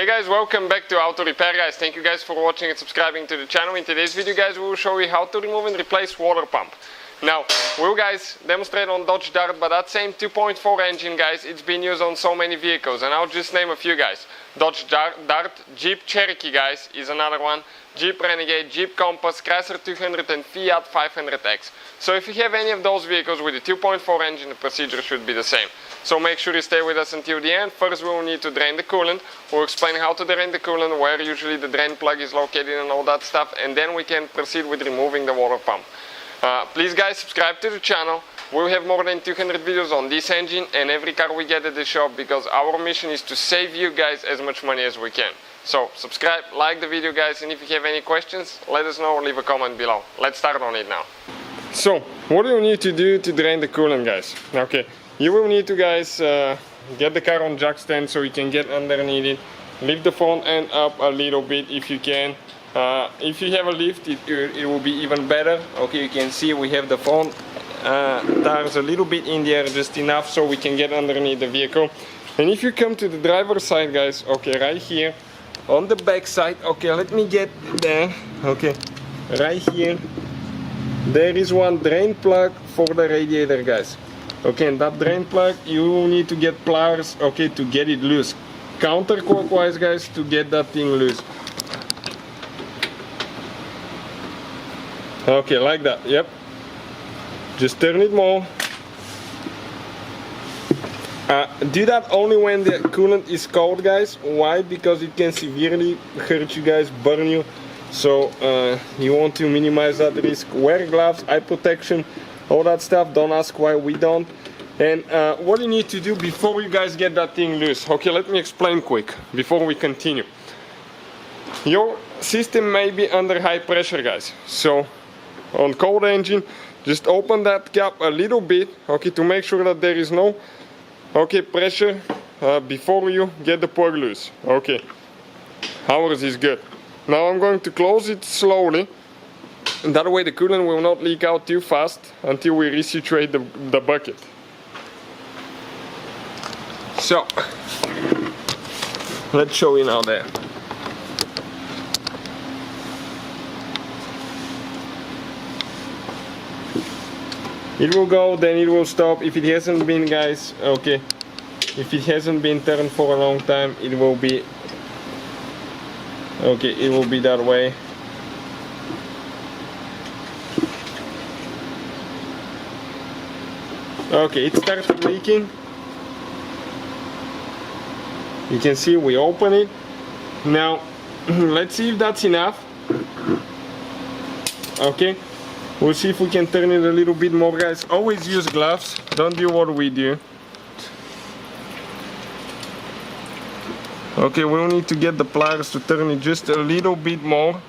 Hey guys, welcome back to Auto Repair guys. Thank you guys for watching and subscribing to the channel. In today's video guys, we will show you how to remove and replace water pump. Now, we'll guys demonstrate on Dodge Dart, but that same 2.4 engine guys, it's been used on so many vehicles, and I'll just name a few guys. Dodge Dart, Jeep Cherokee guys is another one, Jeep Renegade, Jeep Compass, Chrysler 200 and Fiat 500X. So if you have any of those vehicles with a 2.4 engine, the procedure should be the same. So make sure you stay with us until the end. First we will need to drain the coolant. We'll explain how to drain the coolant, where usually the drain plug is located and all that stuff, and then we can proceed with removing the water pump. Please guys, subscribe to the channel. We'll have more than 200 videos on this engine and every car we get at the shop, because our mission is to save you guys as much money as we can. So subscribe, like the video guys, and if you have any questions, let us know or leave a comment below. Let's start on it now. So, what do you need to do to drain the coolant guys? Okay, you will need to guys get the car on jack stand so you can get underneath it. Lift the front end up a little bit if you can. If you have a lift, it will be even better. Okay, you can see we have the front tires a little bit in the air, just enough so we can get underneath the vehicle. And if you come to the driver's side guys, okay, right here on the back side, okay, let me get there. Okay, right here there is one drain plug for the radiator guys. Okay, and that drain plug you need to get pliers, okay, to get it loose, counterclockwise guys, to get that thing loose. Okay, like that, yep. Just turn it more. Do that only when the coolant is cold guys. Why? Because it can severely hurt you guys, burn you. So you want to minimize that risk. Wear gloves, eye protection, all that stuff. Don't ask why we don't. And what you need to do before you guys get that thing loose. Okay, let me explain quick before we continue. Your system may be under high pressure guys. So on cold engine, just open that cap a little bit, okay, to make sure that there is no, okay, pressure before you get the plug loose. Okay, ours is good. Now I'm going to close it slowly, and that way the coolant will not leak out too fast until we resituate the bucket. So, let's show you now there. It will go, then it will stop. If it hasn't been guys, okay, if it hasn't been turned for a long time, it will be, okay, it will be that way. Okay, it started leaking. You can see we open it. Now, let's see if that's enough. Okay. We'll see if we can turn it a little bit more guys. Always use gloves, don't do what we do. Okay, we'll need to get the pliers to turn it just a little bit more.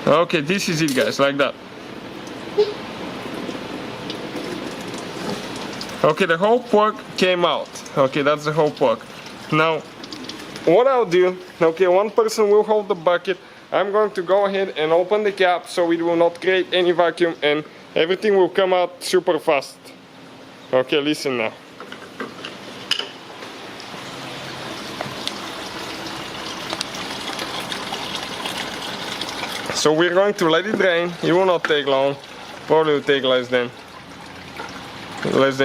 Okay, this is it guys, like that. Okay, the whole plug came out. Okay, that's the whole plug. Now, what I'll do, okay, one person will hold the bucket. I'm going to go ahead and open the cap so it will not create any vacuum and everything will come out super fast. Okay, listen now. So we're going to let it drain. It will not take long. Probably will take less than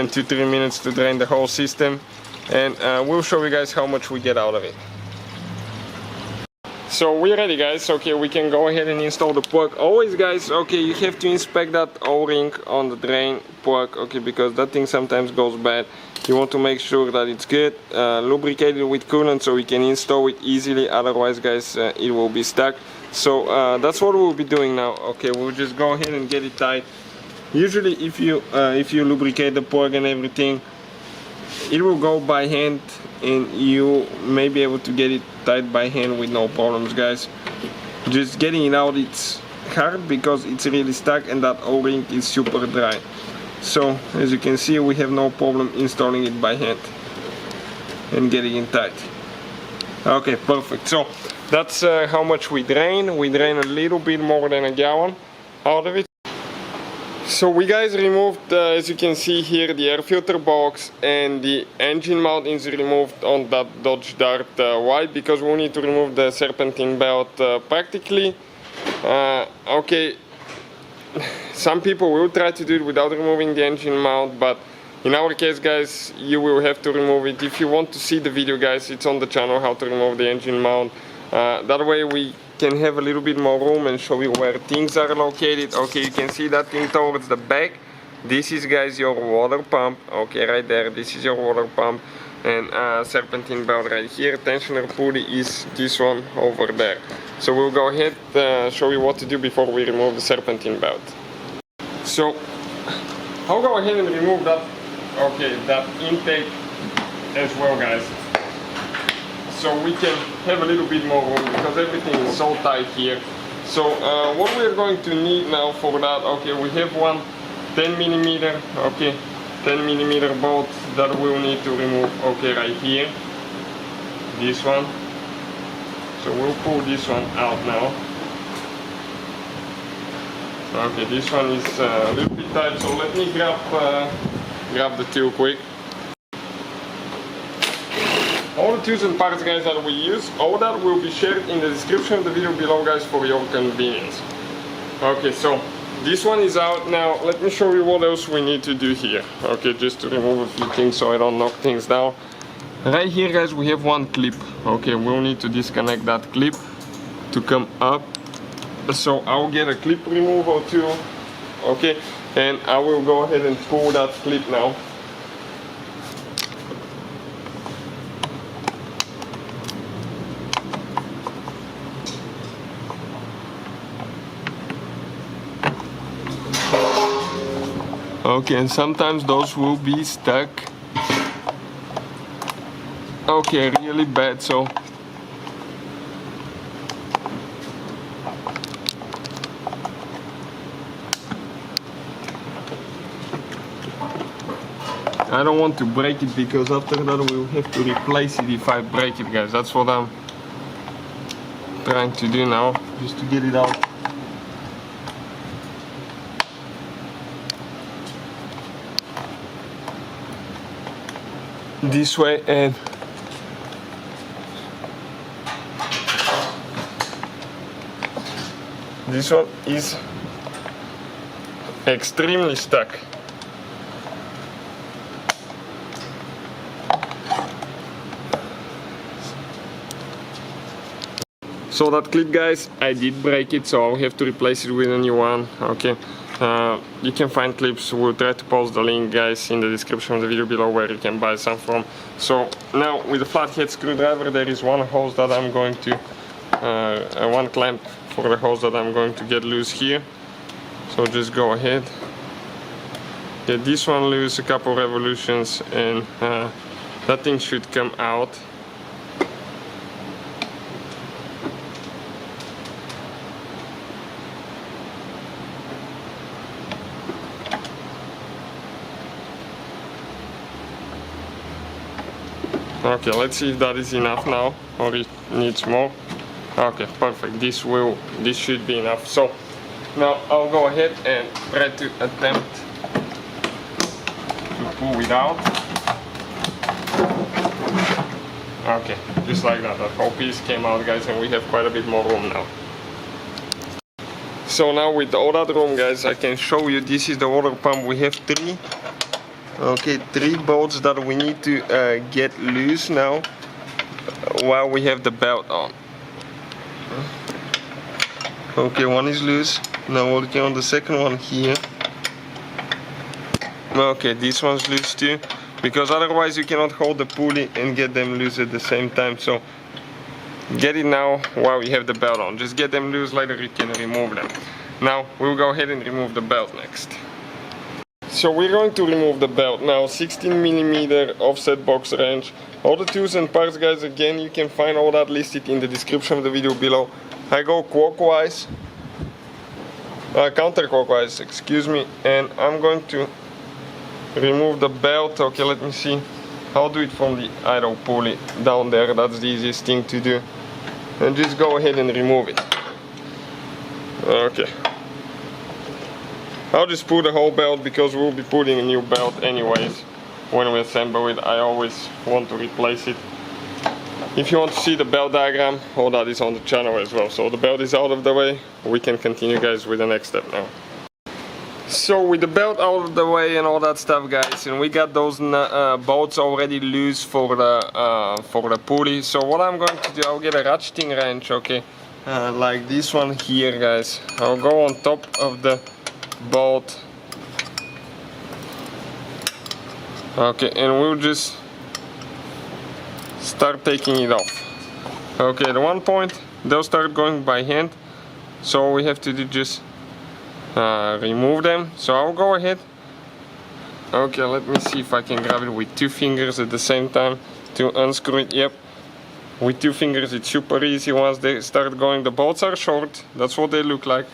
2-3 minutes to drain the whole system, and we'll show you guys how much we get out of it. So we're ready guys. Okay, we can go ahead and install the plug. Always guys, okay, you have to inspect that O-ring on the drain plug, okay, because that thing sometimes goes bad. You want to make sure that it's good, lubricated with coolant so we can install it easily, otherwise guys it will be stuck. So that's what we'll be doing now. Okay, we'll just go ahead and get it tight. Usually if you lubricate the plug and everything, it will go by hand and you may be able to get it tight by hand with no problems guys. Just getting it out, it's hard because it's really stuck and that O-ring is super dry. So as you can see, we have no problem installing it by hand and getting it tight. Okay, perfect. So that's how much we drain. We drain a little bit more than a gallon out of it. So we guys removed, as you can see here, the air filter box, and the engine mount is removed on that Dodge Dart white, because we need to remove the serpentine belt practically. Okay, some people will try to do it without removing the engine mount, but in our case, guys, you will have to remove it. If you want to see the video, guys, it's on the channel how to remove the engine mount. That way we can have a little bit more room and show you where things are located. Okay, you can see that thing towards the back. This is, guys, your water pump. Okay, right there, this is your water pump. And serpentine belt right here. Tensioner pulley is this one over there. So we'll go ahead show you what to do before we remove the serpentine belt. So I'll go ahead and remove that, okay, that intake as well, guys, so we can have a little bit more room, because everything is so tight here. So what we're going to need now for that, okay, we have one 10mm, okay, 10mm bolt that we'll need to remove, okay, right here, this one. So we'll pull this one out now. Okay, this one is a little bit tight, so let me grab the tool quick. All the tools and parts, guys, that we use, all that will be shared in the description of the video below, guys, for your convenience. Okay, so this one is out now. Let me show you what else we need to do here. Okay, just to remove a few things so I don't knock things down. Right here, guys, we have one clip. Okay, we'll need to disconnect that clip to come up. So I'll get a clip removal tool. Okay, and I will go ahead and pull that clip now. Okay, and sometimes those will be stuck. Okay, really bad, so I don't want to break it, because after that we'll have to replace it if I break it, guys. That's what I'm trying to do now, just to get it out. This way, and this one is extremely stuck. So that clip, guys, I did break it, so I'll have to replace it with a new one. Okay, you can find clips. We'll try to post the link, guys, in the description of the video below, where you can buy some from. So now with the flathead screwdriver, there is one hose that I'm going to one clamp for the hose that I'm going to get loose here. So just go ahead, get this one loose, a couple revolutions, and that thing should come out. Okay, let's see if that is enough now, or it needs more. Okay, perfect. This should be enough. So now I'll go ahead and try to attempt to pull it out. Okay, just like that. That whole piece came out, guys, and we have quite a bit more room now. So now with all that room, guys, I can show you. This is the water pump. We have three bolts that we need to get loose now while we have the belt on. Okay, one is loose. Now working on the second one here. Okay, this one's loose too, because otherwise you cannot hold the pulley and get them loose at the same time. So get it now while you have the belt on. Just get them loose, later you can remove them. Now we'll go ahead and remove the belt next. So we're going to remove the belt now. 16mm offset box wrench. All the tools and parts, guys, again, you can find all that listed in the description of the video below. I go clockwise, counterclockwise, excuse me, and I'm going to remove the belt. Okay, let me see. I'll do it from the idle pulley down there. That's the easiest thing to do. And just go ahead and remove it. Okay. I'll just put the whole belt because we'll be putting a new belt anyways when we assemble it. I always want to replace it. If you want to see the belt diagram, all that is on the channel as well. So the belt is out of the way, we can continue guys with the next step now. So with the belt out of the way and all that stuff guys, and we got those bolts already loose for the pulley. So what I'm going to do, I'll get a ratcheting wrench, okay, like this one here guys. I'll go on top of the bolt, okay, and we'll just start taking it off. Okay, at one point they'll start going by hand, so we have to do just remove them. So I'll go ahead. Okay, let me see if I can grab it with 2 fingers at the same time to unscrew it. Yep, with 2 fingers it's super easy once they start going. The bolts are short, that's what they look like.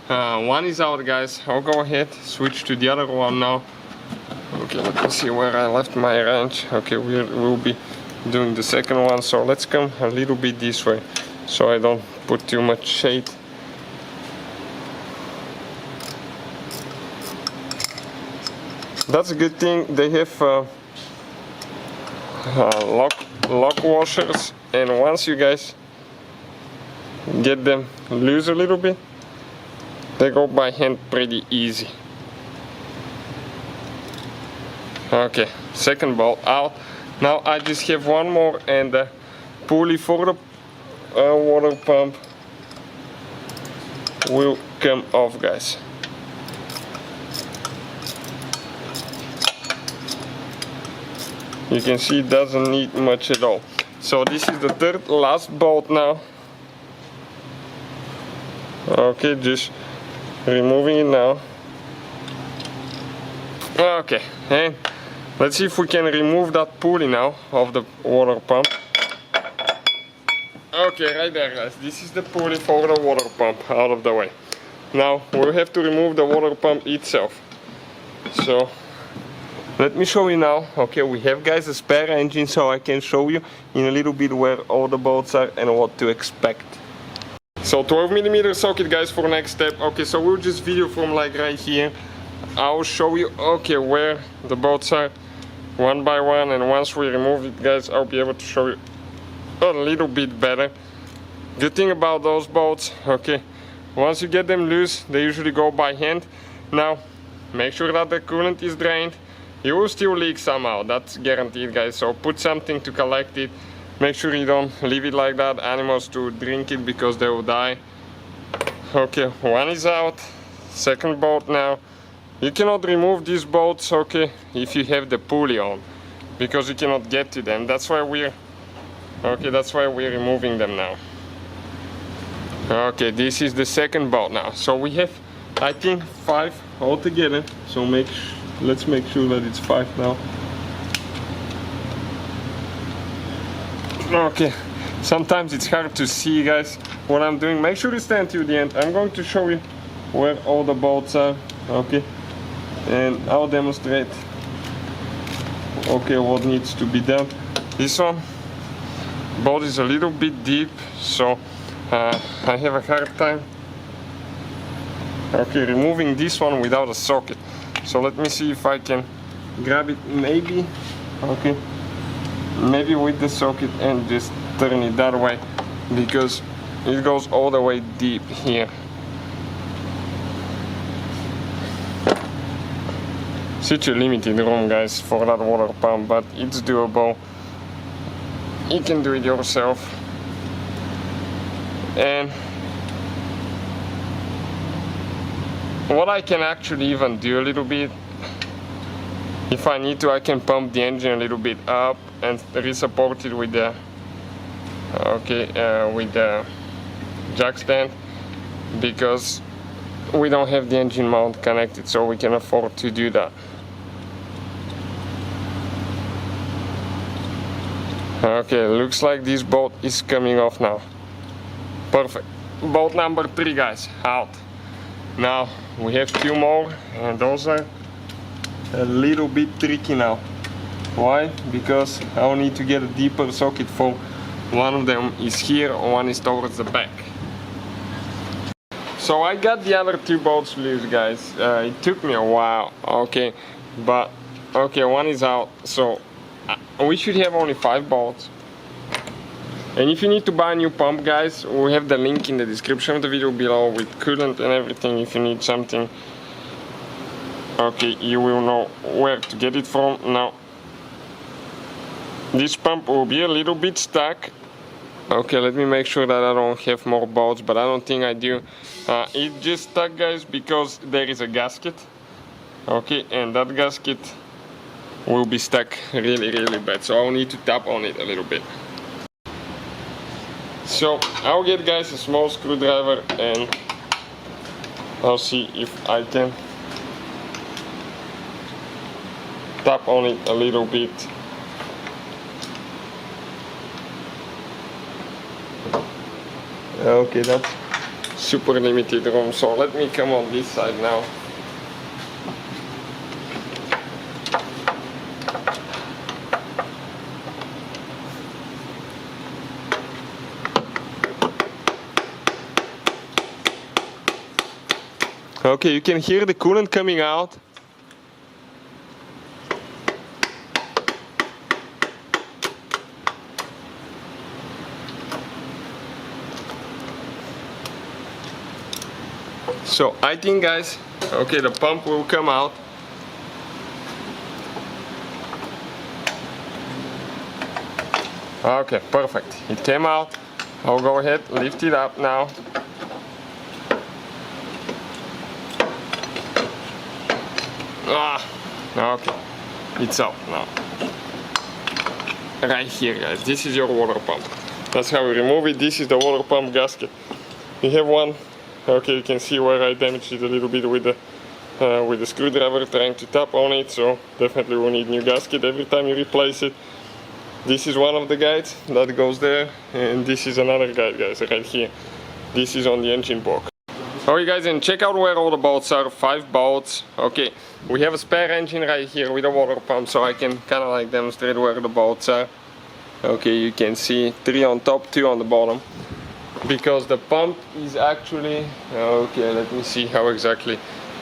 One is out guys. I'll go ahead, switch to the other one now. Okay, let me see where I left my wrench. Okay, we'll be doing the second one, so let's come a little bit this way so I don't put too much shade. That's a good thing, they have lock washers, and once you guys get them loose a little bit, they go by hand pretty easy. Okay, second bolt out. Now I just have one more, and the pulley for the water pump will come off guys. You can see it doesn't need much at all. So this is the third last bolt now. Okay, just removing it now. Okay, and let's see if we can remove that pulley now of the water pump. Okay, right there guys, this is the pulley for the water pump out of the way. Now we'll have to remove the water pump itself. So let me show you now. Okay, we have guys a spare engine, so I can show you in a little bit where all the bolts are and what to expect. So 12mm socket guys for next step. Okay, so we'll just video from like right here. I'll show you okay where the bolts are one by one, and once we remove it guys, I'll be able to show you a little bit better. Good thing about those bolts, okay, once you get them loose, they usually go by hand. Now make sure that the coolant is drained. You will still leak somehow, that's guaranteed guys, so put something to collect it. Make sure you don't leave it like that, animals to drink it because they will die. Okay, one is out, second bolt now. You cannot remove these bolts, okay, if you have the pulley on, because you cannot get to them. That's why we're removing them now. Okay, this is the second bolt now. So we have, I think, 5 altogether. So let's make sure that it's 5 now. Okay, sometimes it's hard to see guys what I'm doing. Make sure you stand till the end. I'm going to show you where all the bolts are, okay, and I'll demonstrate okay what needs to be done. This one bolt is a little bit deep, so I have a hard time removing this one without a socket. So let me see if I can grab it, maybe with the socket and just turn it that way, because it goes all the way deep here. Such a limited room guys for that water pump, but it's doable. You can do it yourself. And what I can actually even do a little bit, if I need to, I can pump the engine a little bit up and re-support it with the with the jack stand, because we don't have the engine mount connected, so we can afford to do that. Okay, looks like this bolt is coming off now. Perfect. Bolt number 3 guys, out. Now we have 2 more, and those are a little bit tricky now. Why? Because I will need to get a deeper socket for one of them is here, one is towards the back. So I got the other two bolts loose, guys. It took me a while, okay, but okay, one is out, so we should have only 5 bolts. And if you need to buy a new pump, guys, we have the link in the description of the video below with coolant and everything. If you need something, okay, you will know where to get it from. Now, this pump will be a little bit stuck. Okay, let me make sure that I don't have more bolts, but I don't think I do. It just stuck, guys, because there is a gasket. Okay, and that gasket will be stuck really, really bad. So I'll need to tap on it a little bit. So I'll get, guys, a small screwdriver and I'll see if I can tap on it a little bit. Okay, that's super limited room, so let me come on this side now. Okay, you can hear the coolant coming out. So I think, guys, okay, the pump will come out. Okay, perfect. It came out. I'll go ahead, lift it up now. Okay, it's out now. Right here, guys, this is your water pump. That's how we remove it. This is the water pump gasket. We have one. Okay, you can see where I damaged it a little bit with the screwdriver trying to tap on it, so definitely we'll need new gasket every time you replace it. This is one of the guides that goes there, and this is another guide, guys, right here. This is on the engine block. Okay, guys, and check out where all the bolts are. 5 bolts. Okay, we have a spare engine right here with a water pump, so I can kind of like demonstrate where the bolts are. Okay, you can see 3 on top, 2 on the bottom. Because the pump is actually, okay, let me see how exactly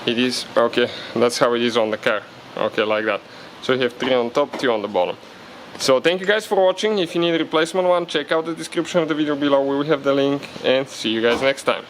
it is. Okay, that's how it is on the car. Okay, like that. So you have 3 on top, 2 on the bottom. So thank you guys for watching. If you need a replacement one, check out the description of the video below. We will have the link, and see you guys next time.